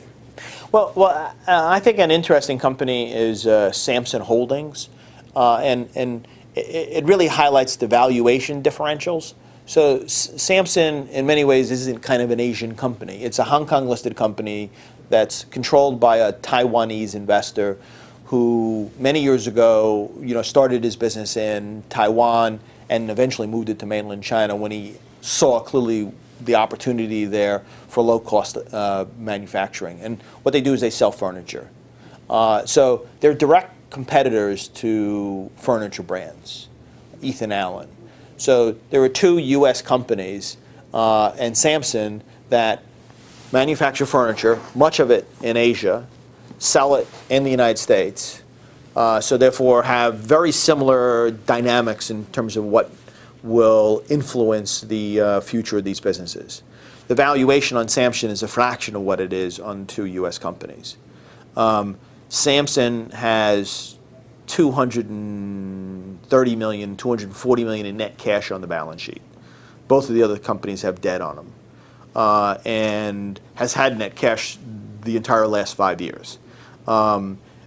Well, I think an interesting company is Swensen Holdings, and it really highlights the valuation differentials. So Swensen, in many ways, isn't kind of an Asian company. It's a Hong Kong listed company that's controlled by a Taiwanese investor who many years ago, started his business in Taiwan and eventually moved it to mainland China when he saw clearly the opportunity there for low-cost manufacturing. And what they do is they sell furniture. So they're direct competitors to furniture brands, Ethan Allen. So there are two U.S. companies and Swensen that manufacture furniture, much of it in Asia, sell it in the United States. So therefore have very similar dynamics in terms of what will influence the future of these businesses. The valuation on Swensen is a fraction of what it is on two U.S. companies. Swensen has $230 million, $240 million in net cash on the balance sheet. Both of the other companies have debt on them, and has had net cash the entire last 5 years.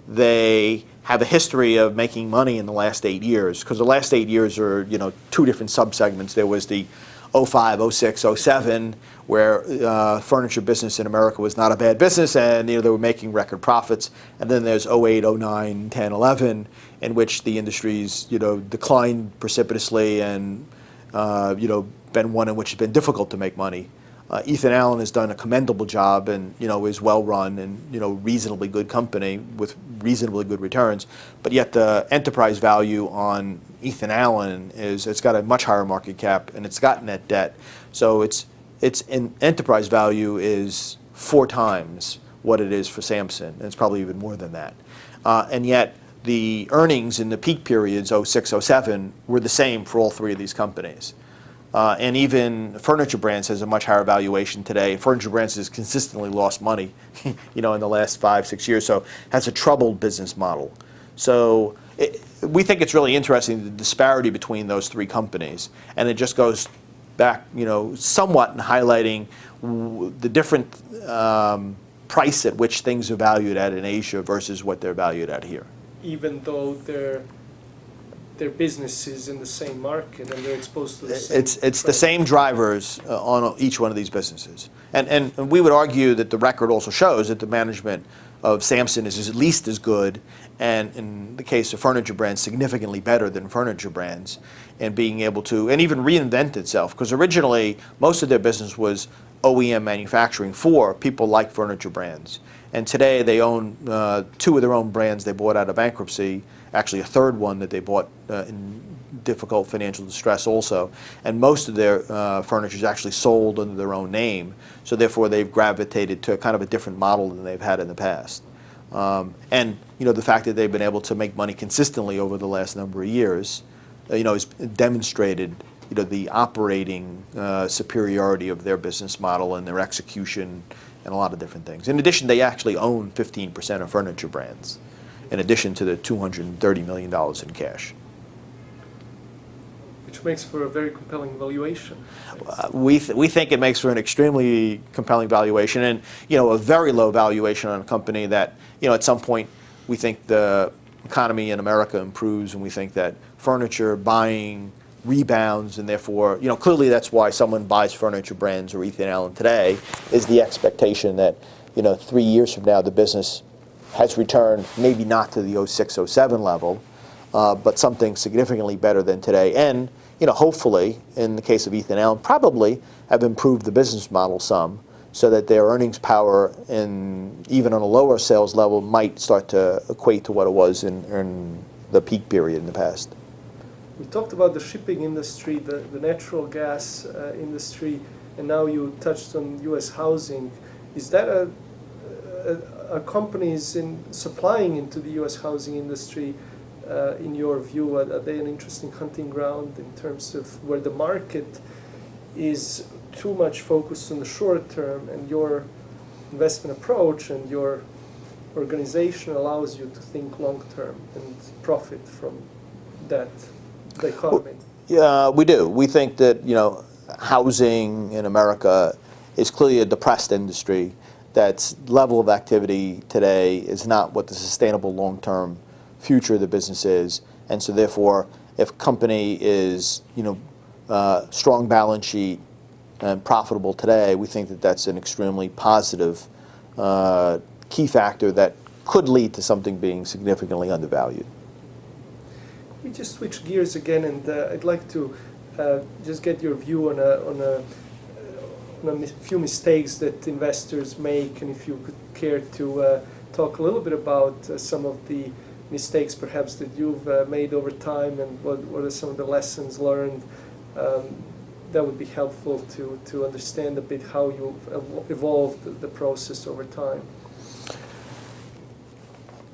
They have a history of making money in the last 8 years, because the last 8 years are, two different subsegments. There was the 05, 06, 07, where furniture business in America was not a bad business, and they were making record profits. And then there's 08, 09, 10, 11, in which the industries declined precipitously, and been one in which it's been difficult to make money. Ethan Allen has done a commendable job, and is well run, and reasonably good company with reasonably good returns. But yet the enterprise value on Ethan Allen it's got a much higher market cap, and it's got net debt. So its enterprise value is 4 times what it is for Swensen, and it's probably even more than that. And yet the earnings in the peak periods 06, 07 were the same for all 3 of these companies. And even Furniture Brands has a much higher valuation today. Furniture Brands has consistently lost money, in the last 5, 6 years. So has a troubled business model. So we think it's really interesting, the disparity between those 3 companies, and it just goes back, somewhat in highlighting the different price at which things are valued at in Asia versus what they're valued at here. Even though they're their businesses in the same market and they're exposed to the same It's the same drivers on each one of these businesses. And we would argue that the record also shows that the management of Samson is at least as good, and in the case of furniture brands, significantly better than furniture brands, and being able to, and even reinvent itself. Because originally, most of their business was OEM manufacturing for people like furniture brands. And today they own two of their own brands they bought out of bankruptcy, actually a third one that they bought in difficult financial distress also. And most of their furniture is actually sold under their own name. So therefore they've gravitated to kind of a different model than they've had in the past. And the fact that they've been able to make money consistently over the last number of years, has demonstrated the operating superiority of their business model and their execution and a lot of different things. In addition, they actually own 15% of furniture brands, in addition to the $230 million in cash. Which makes for a very compelling valuation. We think it makes for an extremely compelling valuation, and a very low valuation on a company that at some point we think the economy in America improves, and we think that furniture buying rebounds, and therefore clearly that's why someone buys furniture brands or Ethan Allen today, is the expectation that 3 years from now the business has returned, maybe not to the 06-07 level, but something significantly better than today. And hopefully, in the case of Ethan Allen, probably have improved the business model some, so that their earnings power, even on a lower sales level, might start to equate to what it was in the peak period in the past. We talked about the shipping industry, the natural gas industry, and now you touched on U.S. housing. Is that are companies supplying into the U.S. housing industry, in your view, are they an interesting hunting ground in terms of where the market is too much focused on the short term, and your investment approach and your organization allows you to think long term and profit from that dichotomy? Yeah, we do. We think that housing in America is clearly a depressed industry. That level of activity today is not what the sustainable long-term future of the business is, and so therefore, if a company is strong balance sheet and profitable today, we think that that's an extremely positive key factor that could lead to something being significantly undervalued. We just switch gears again, and I'd like to just get your view on a few mistakes that investors make, and if you could care to talk a little bit about some of the mistakes perhaps that you've made over time, and what are some of the lessons learned, that would be helpful to understand a bit how you've evolved the process over time.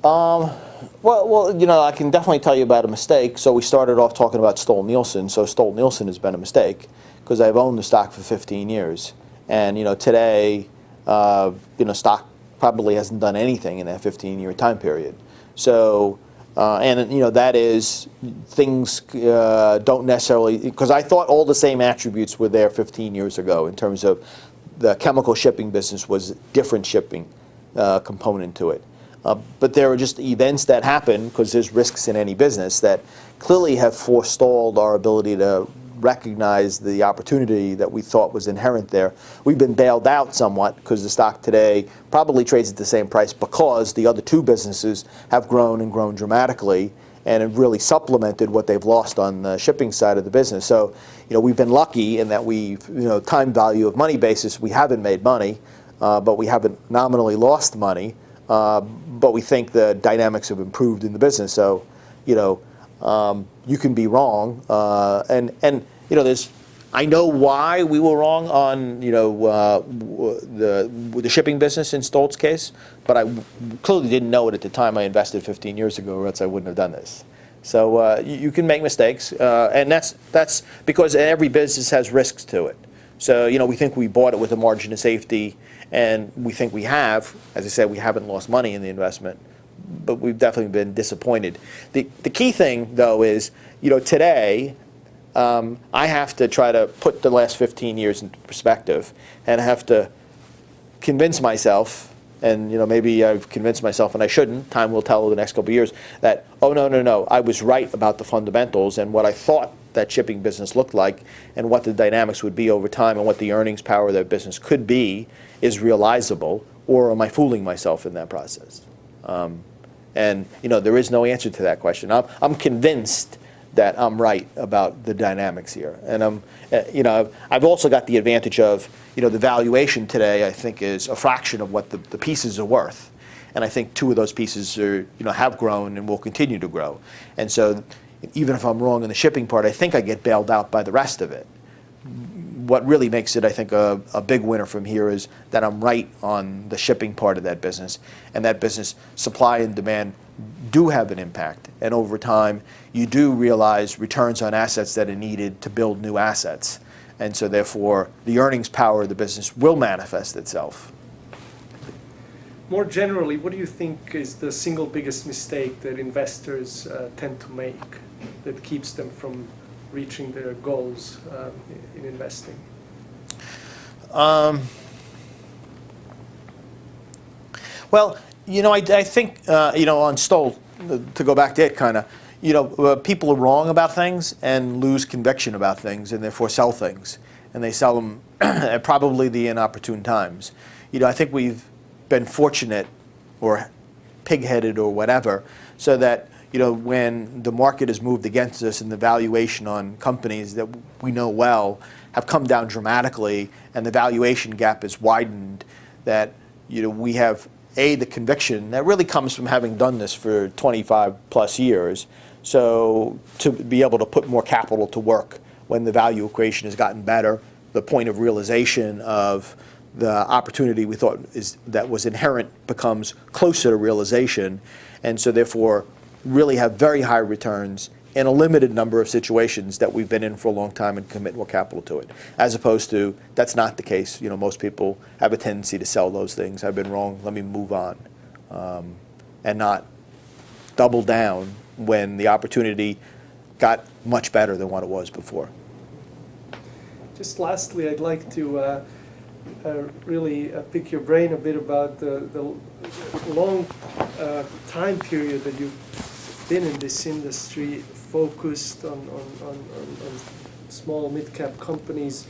Well, I can definitely tell you about a mistake. So we started off talking about Stolt-Nielsen. So Stolt-Nielsen has been a mistake because I've owned the stock for 15 years. And, today, stock probably hasn't done anything in that 15-year time period. So, that is, things don't necessarily, because I thought all the same attributes were there 15 years ago in terms of the chemical shipping business was a different shipping component to it. But there are just events that happen, because there's risks in any business, that clearly have forestalled our ability to recognize the opportunity that we thought was inherent there. We've been bailed out somewhat because the stock today probably trades at the same price because the other two businesses have grown and grown dramatically and have really supplemented what they've lost on the shipping side of the business. So, we've been lucky in that we've, time value of money basis, we haven't made money, but we haven't nominally lost money. But we think the dynamics have improved in the business. So, you can be wrong, and I know why we were wrong on the shipping business in Stolt's case, but I clearly didn't know it at the time I invested 15 years ago, or else I wouldn't have done this. So you can make mistakes, and that's because every business has risks to it. So we think we bought it with a margin of safety, and we think we have. As I said, we haven't lost money in the investment, but we've definitely been disappointed. The key thing, though, is today I have to try to put the last 15 years into perspective, and I have to convince myself and maybe I've convinced myself, and I shouldn't, time will tell over the next couple of years, that, oh, no, I was right about the fundamentals and what I thought that shipping business looked like and what the dynamics would be over time and what the earnings power of that business could be is realizable, or am I fooling myself in that process? And there is no answer to that question. I'm convinced that I'm right about the dynamics here, and I've also got the advantage of the valuation today. I think is a fraction of what the pieces are worth, and I think two of those pieces are have grown and will continue to grow, and so even if I'm wrong in the shipping part, I think I get bailed out by the rest of it. What really makes it, I think, a big winner from here is that I'm right on the shipping part of that business, and that business supply and demand do have an impact, and over time you do realize returns on assets that are needed to build new assets, and so therefore the earnings power of the business will manifest itself. More generally, what do you think is the single biggest mistake that investors tend to make that keeps them from reaching their goals in investing? Well, I think, on Stoll, to go back to it kind of, people are wrong about things and lose conviction about things and therefore sell things. And they sell them at probably the inopportune times. I think we've been fortunate or pig-headed or whatever, so that, when the market has moved against us and the valuation on companies that we know well have come down dramatically and the valuation gap is widened, that, we have the conviction that really comes from having done this for 25 plus years. So to be able to put more capital to work when the value equation has gotten better, the point of realization of the opportunity we thought that was inherent becomes closer to realization, and so therefore really have very high returns in a limited number of situations that we've been in for a long time and commit more capital to it. As opposed to, that's not the case. Most people have a tendency to sell those things. I've been wrong, let me move on. And not double down when the opportunity got much better than what it was before. Just lastly, I'd like to really pick your brain a bit about the long time period that you've been in this industry, focused on small mid-cap companies.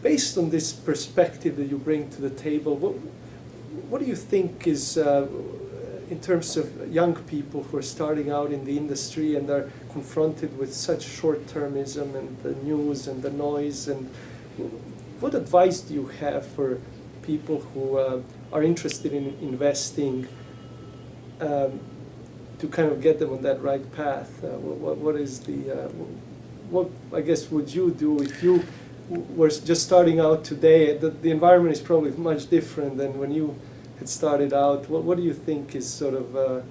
Based on this perspective that you bring to the table, what do you think is, in terms of young people who are starting out in the industry and are confronted with such short-termism and the news and the noise, and what advice do you have for people who are interested in investing, to kind of get them on that right path? What is what I guess would you do if you were just starting out today? The environment is probably much different than when you had started out. What do you think is sort of a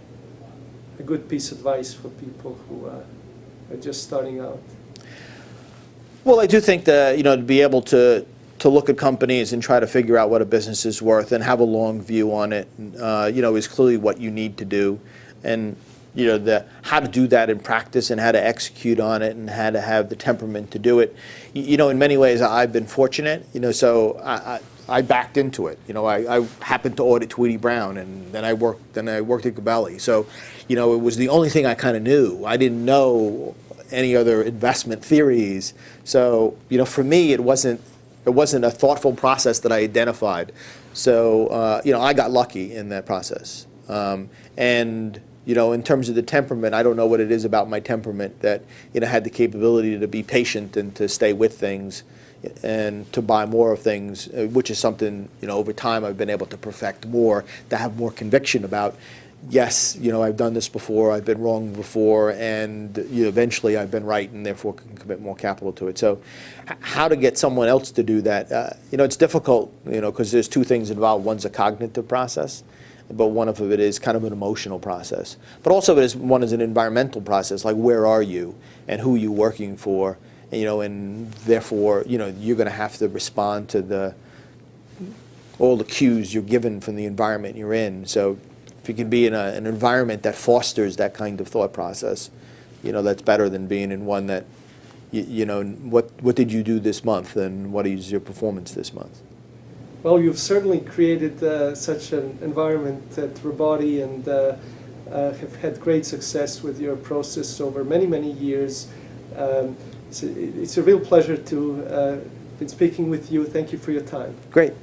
good piece of advice for people who are just starting out? Well, I do think that to be able to look at companies and try to figure out what a business is worth and have a long view on it, is clearly what you need to do. And how to do that in practice and how to execute on it and how to have the temperament to do it. In many ways, I've been fortunate. So I backed into it. I happened to audit Tweedy Brown, and then I worked at Gabelli. So, it was the only thing I kind of knew. I didn't know any other investment theories. So, for me, it wasn't a thoughtful process that I identified. So, I got lucky in that process. And in terms of the temperament, I don't know what it is about my temperament that had the capability to be patient and to stay with things and to buy more of things, which is something over time I've been able to perfect more, to have more conviction about. Yes, I've done this before, I've been wrong before, and eventually I've been right, and therefore can commit more capital to it. So, how to get someone else to do that? It's difficult, because there's two things involved. One's a cognitive process, but one of it is kind of an emotional process. But also one is an environmental process, like where are you and who are you working for, and therefore you're going to have to respond to all the cues you're given from the environment you're in. So if you can be in an environment that fosters that kind of thought process, that's better than being in one that, what did you do this month and what is your performance this month? Well, you've certainly created such an environment at Robotti, and have had great success with your process over many, many years. It's a real pleasure to been speaking with you. Thank you for your time. Great.